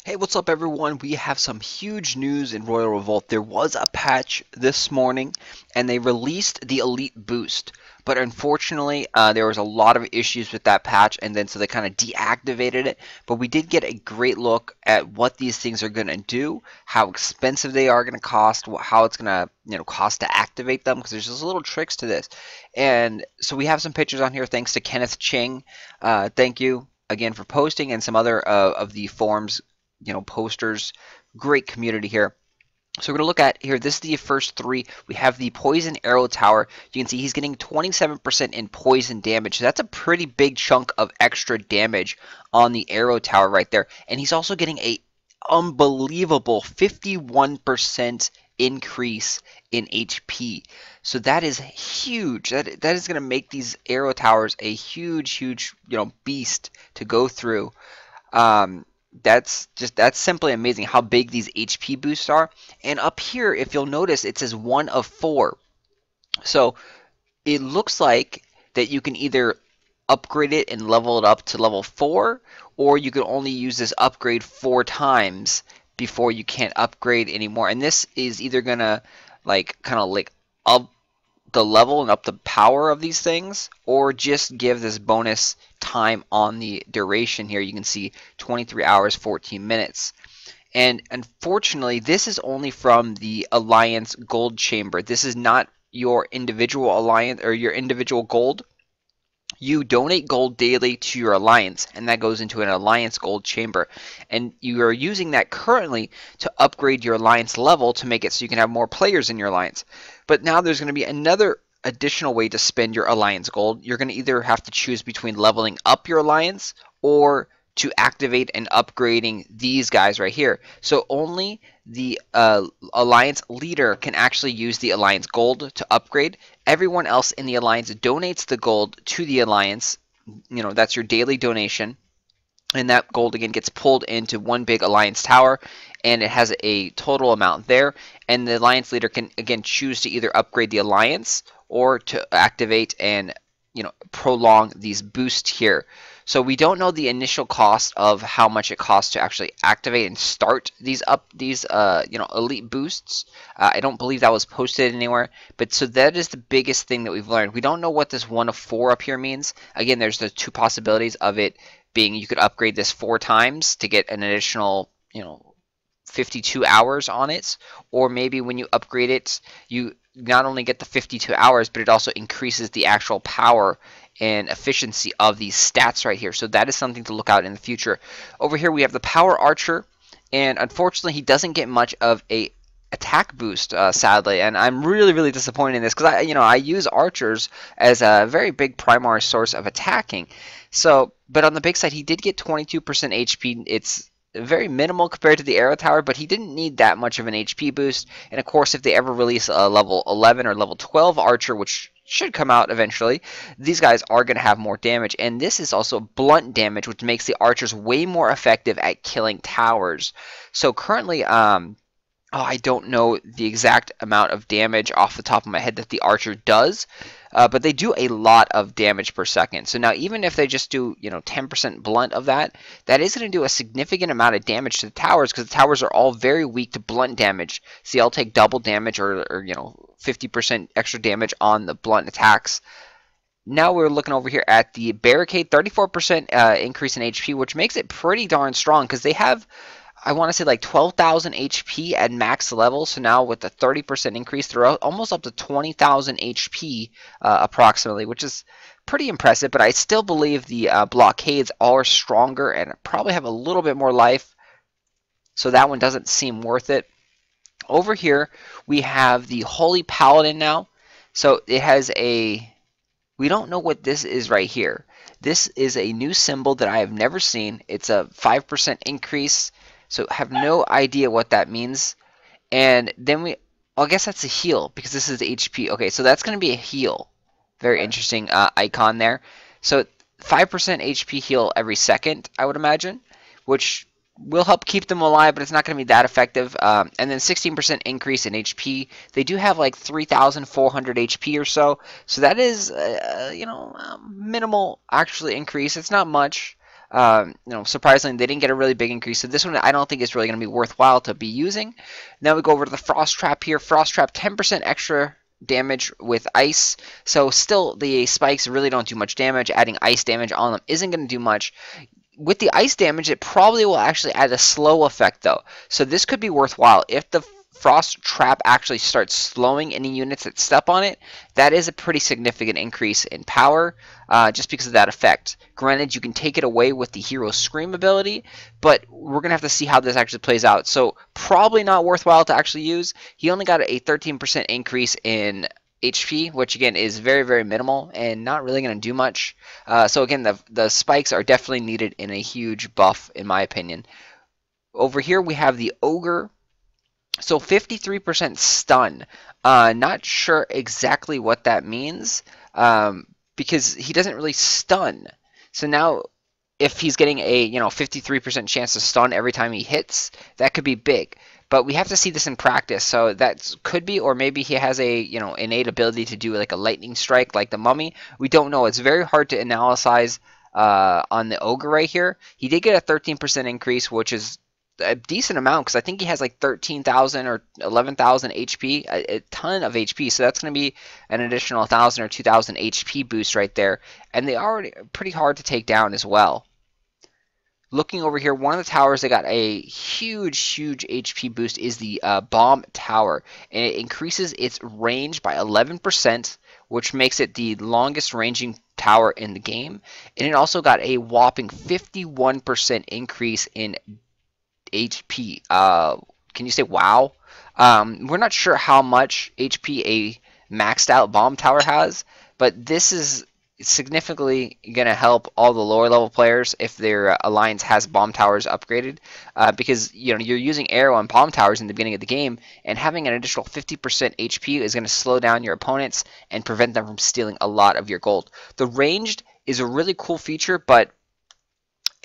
Hey, what's up everyone? We have some huge news in Royal Revolt. There was a patch this morning and they released the Elite Boost. But unfortunately, there was a lot of issues with that patch and then so they kind of deactivated it. But we did get a great look at what these things are going to do, how expensive they are going to cost, how it's going to cost to activate them because there's just little tricks to this. And so we have some pictures on here thanks to Kenneth Ching. Thank you again for posting and some other of the forums posters. Great community here. So we're going to look at here, this is the first three. We have the Poison Arrow Tower. You can see he's getting 27% in poison damage. So that's a pretty big chunk of extra damage on the Arrow Tower right there. And he's also getting a unbelievable 51% increase in HP. So that is huge. That is going to make these Arrow Towers a huge beast to go through. That's simply amazing how big these HP boosts are. And up here, if you'll notice, it says 1 of 4. So it looks like that you can either upgrade it and level it up to level 4, or you can only use this upgrade 4 times before you can't upgrade anymore. And this is either gonna kind of up the level and up the power of these things, or just give this bonus time on the duration here. You can see 23 hours 14 minutes. And unfortunately, this is only from the Alliance Gold Chamber. This is not your individual alliance or your individual gold. You donate gold daily to your alliance, and that goes into an alliance gold chamber. And you are using that currently to upgrade your alliance level to make it so you can have more players in your alliance. But now there's going to be another additional way to spend your alliance gold. You're going to either have to choose between leveling up your alliance or to activate and upgrading these guys right here. So only the alliance leader can actually use the alliance gold to upgrade. Everyone else in the alliance donates the gold to the alliance. That's your daily donation. And that gold again gets pulled into one big alliance tower, and it has a total amount there. And the alliance leader can again choose to either upgrade the alliance or to activate and prolong these boosts here. So we don't know the initial cost of how much it costs to actually activate and start these elite boosts. I don't believe that was posted anywhere, but so that is the biggest thing that we've learned. We don't know what this 1 of 4 up here means. Again, there's the 2 possibilities of it being you could upgrade this 4 times to get an additional 52 hours on it, or maybe when you upgrade it, you not only get the 52 hours, but it also increases the actual power and efficiency of these stats right here. So that is something to look out in the future. Over here we have the Power Archer, and unfortunately he doesn't get much of a attack boost, sadly, and I'm really disappointed in this because I use archers as a very big primary source of attacking. So, but on the big side, he did get 22% HP. It's very minimal compared to the Arrow Tower, but he didn't need that much of an HP boost. And of course, if they ever release a level 11 or level 12 archer, which should come out eventually, these guys are going to have more damage. And this is also blunt damage, which makes the archers way more effective at killing towers. So currently, I don't know the exact amount of damage off the top of my head that the archer does, but they do a lot of damage per second. So now even if they just do 10% blunt of that, that is going to do a significant amount of damage to the towers, because the towers are all very weak to blunt damage. See, I'll take double damage or 50% extra damage on the blunt attacks. Now we're looking over here at the barricade, 34% increase in HP, which makes it pretty darn strong because they have, I want to say, like 12,000 HP at max level. So now with the 30% increase, they're almost up to 20,000 HP approximately, which is pretty impressive. But I still believe the blockades are stronger and probably have a little bit more life. So that one doesn't seem worth it. Over here, we have the Holy Paladin now. So it has we don't know what this is right here. This is a new symbol that I have never seen. It's a 5% increase. So have no idea what that means. And then I guess that's a heal because this is HP. Okay, so that's going to be a heal. Very interesting icon there. So 5% HP heal every second, I would imagine, which will help keep them alive, but it's not going to be that effective. And then 16% increase in HP. They do have like 3,400 HP or so. So that is, minimal actually increase. It's not much. Surprisingly, they didn't get a really big increase. So this one I don't think is really going to be worthwhile to be using. Now we go over to the Frost Trap here. Frost Trap, 10% extra damage with ice. So still the spikes really don't do much damage. Adding ice damage on them isn't going to do much. With the ice damage, it probably will actually add a slow effect though. So this could be worthwhile. If the Frost Trap actually starts slowing any units that step on it, that is a pretty significant increase in power just because of that effect. Granted, you can take it away with the Hero Scream ability, but we're going to have to see how this actually plays out. So probably not worthwhile to actually use. He only got a 13% increase in HP, which again is very, very minimal and not really going to do much. So again, the spikes are definitely needed in a huge buff, in my opinion. Over here we have the Ogre. So 53% stun. Not sure exactly what that means because he doesn't really stun. So now if he's getting a 53% chance to stun every time he hits, that could be big. But we have to see this in practice. So that could be, or maybe he has a innate ability to do like a lightning strike like the Mummy. We don't know. It's very hard to analyze on the Ogre right here. He did get a 13% increase, which is a decent amount because I think he has like 13,000 or 11,000 HP, a ton of HP. So that's going to be an additional 1,000 or 2,000 HP boost right there. And they are pretty hard to take down as well. Looking over here, one of the towers that got a huge HP boost is the Bomb Tower. And it increases its range by 11%, which makes it the longest ranging tower in the game. And it also got a whopping 51% increase in HP. Can you say wow? We're not sure how much HP a maxed out bomb tower has, but this is significantly going to help all the lower level players if their alliance has bomb towers upgraded, because you're using arrow and bomb towers in the beginning of the game, and having an additional 50% HP is going to slow down your opponents and prevent them from stealing a lot of your gold. The ranged is a really cool feature, but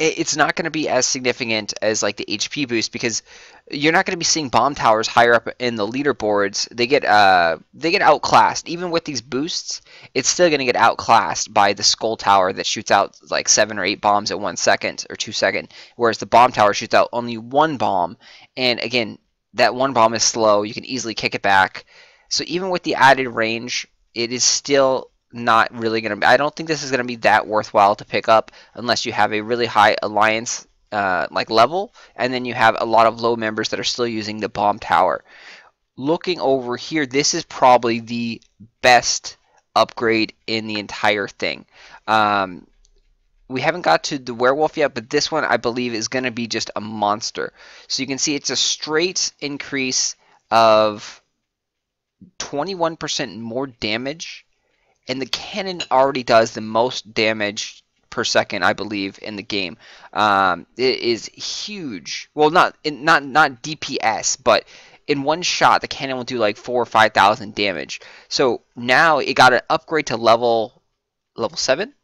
it's not going to be as significant as like the HP boost because you're not going to be seeing bomb towers higher up in the leaderboards. They get outclassed. Even with these boosts, it's still going to get outclassed by the Skull Tower that shoots out like 7 or 8 bombs at 1 second or 2 seconds, whereas the bomb tower shoots out only 1 bomb. And again, that 1 bomb is slow. You can easily kick it back. So even with the added range, it is still not really going to be, I don't think this is going to be that worthwhile to pick up unless you have a really high alliance like level, and then you have a lot of low members that are still using the bomb tower. Looking over here, this is probably the best upgrade in the entire thing. We haven't got to the werewolf yet, but this one I believe is going to be just a monster. So you can see it's a straight increase of 21% more damage. And the cannon already does the most damage per second, I believe, in the game. It is huge. Well, not DPS, but in one shot, the cannon will do like 4,000 or 5,000 damage. So now it got an upgrade to level 7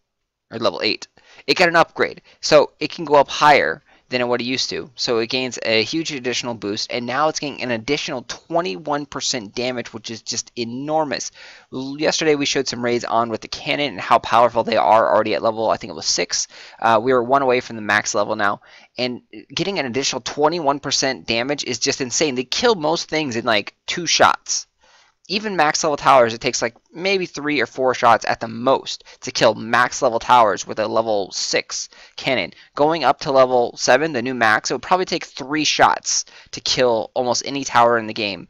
or level 8. It got an upgrade, so it can go up higher than what it used to. So it gains a huge additional boost, and now it's getting an additional 21% damage, which is just enormous. Yesterday we showed some raids on with the cannon and how powerful they are already at level, I think it was 6. We were 1 away from the max level now, and getting an additional 21% damage is just insane. They kill most things in like 2 shots. Even max level towers, it takes like maybe 3 or 4 shots at the most to kill max level towers with a level 6 cannon. Going up to level 7, the new max, it would probably take 3 shots to kill almost any tower in the game.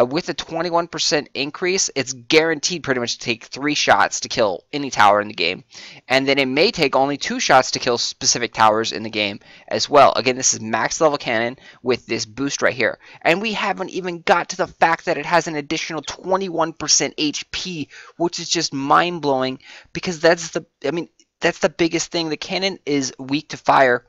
With a 21% increase, it's guaranteed pretty much to take 3 shots to kill any tower in the game. And then it may take only 2 shots to kill specific towers in the game as well. Again, this is max level cannon with this boost right here. And we haven't even got to the fact that it has an additional 21% HP, which is just mind-blowing because that's the biggest thing. The cannon is weak to fire,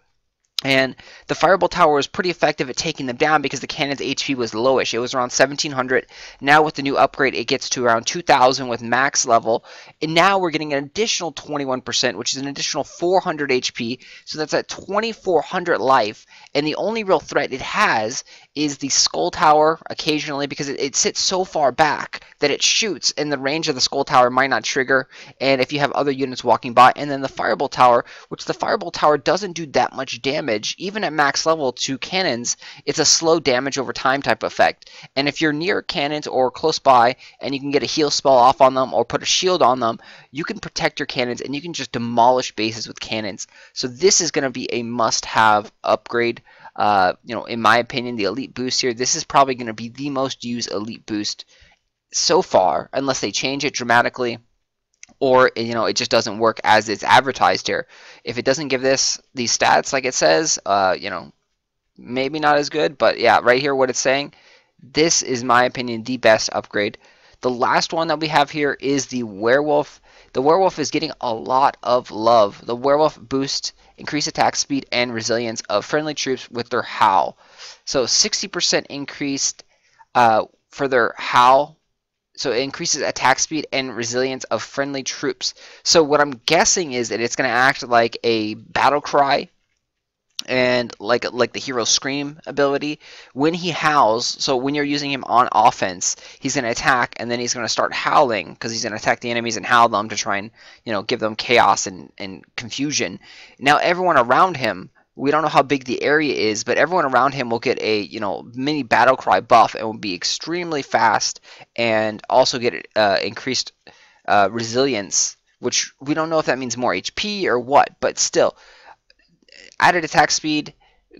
And the Fireball Tower was pretty effective at taking them down because the cannon's HP was lowish. It was around 1700. Now with the new upgrade, it gets to around 2000 with max level. And now we're getting an additional 21%, which is an additional 400 HP. So that's at 2400 life. And the only real threat it has is the Skull Tower occasionally, because it sits so far back that it shoots and the range of the Skull Tower might not trigger, and if you have other units walking by. And then the Fireball Tower, which the Fireball Tower doesn't do that much damage even at max level to cannons. It's a slow damage over time type effect, and if you're near cannons or close by and you can get a heal spell off on them or put a shield on them, you can protect your cannons and you can just demolish bases with cannons. So this is going to be a must-have upgrade. In my opinion, the elite boost here, this is probably going to be the most used elite boost so far, unless they change it dramatically, or it just doesn't work as it's advertised here. If it doesn't give these stats like it says, maybe not as good. But yeah, right here what it's saying, this is my opinion the best upgrade. The last one that we have here is the Werewolf. The Werewolf is getting a lot of love. The Werewolf boosts increased attack speed and resilience of friendly troops with their Howl. So 60% increased for their Howl. So it increases attack speed and resilience of friendly troops. So what I'm guessing is that it's going to act like a battle cry, and like the hero scream ability when he howls. So when you're using him on offense, he's going to attack and then he's going to start howling because he's going to attack the enemies and howl them to try and give them chaos and confusion. Now everyone around him, we don't know how big the area is, but everyone around him will get a mini battle cry buff and will be extremely fast, and also get increased resilience, which we don't know if that means more HP or what, but still. Added attack speed,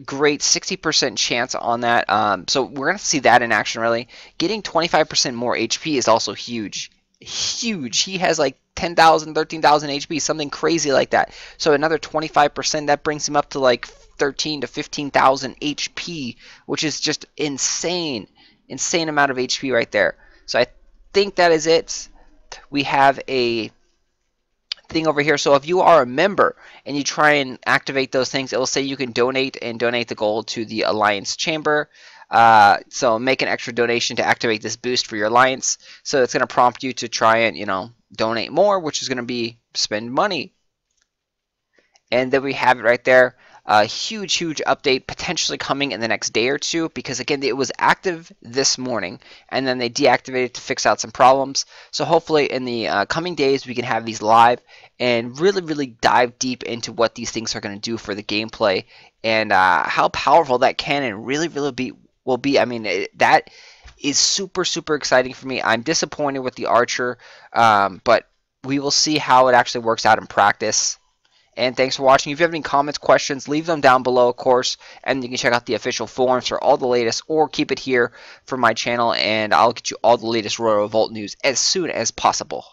great, 60% chance on that. So we're going to see that in action, really. Getting 25% more HP is also huge. Huge. He has like 10,000, 13,000 HP, something crazy like that. So another 25%, that brings him up to like 13 to 15,000 HP, which is just insane. Insane amount of HP right there. So I think that is it. We have a thing over here. So if you are a member and you try and activate those things, it will say you can donate the gold to the Alliance Chamber. So make an extra donation to activate this boost for your Alliance. So it's going to prompt you to try and donate more, which is going to be spend money. And then we have it right there. A huge update potentially coming in the next day or two, because again, it was active this morning and then they deactivated it to fix out some problems. So hopefully in the coming days we can have these live and really dive deep into what these things are going to do for the gameplay, and how powerful that cannon really will be. I mean, that is super exciting for me. I'm disappointed with the Archer, but we will see how it actually works out in practice. And thanks for watching. If you have any comments, questions, leave them down below, of course. And you can check out the official forums for all the latest, or keep it here for my channel, and I'll get you all the latest Royal Revolt news as soon as possible.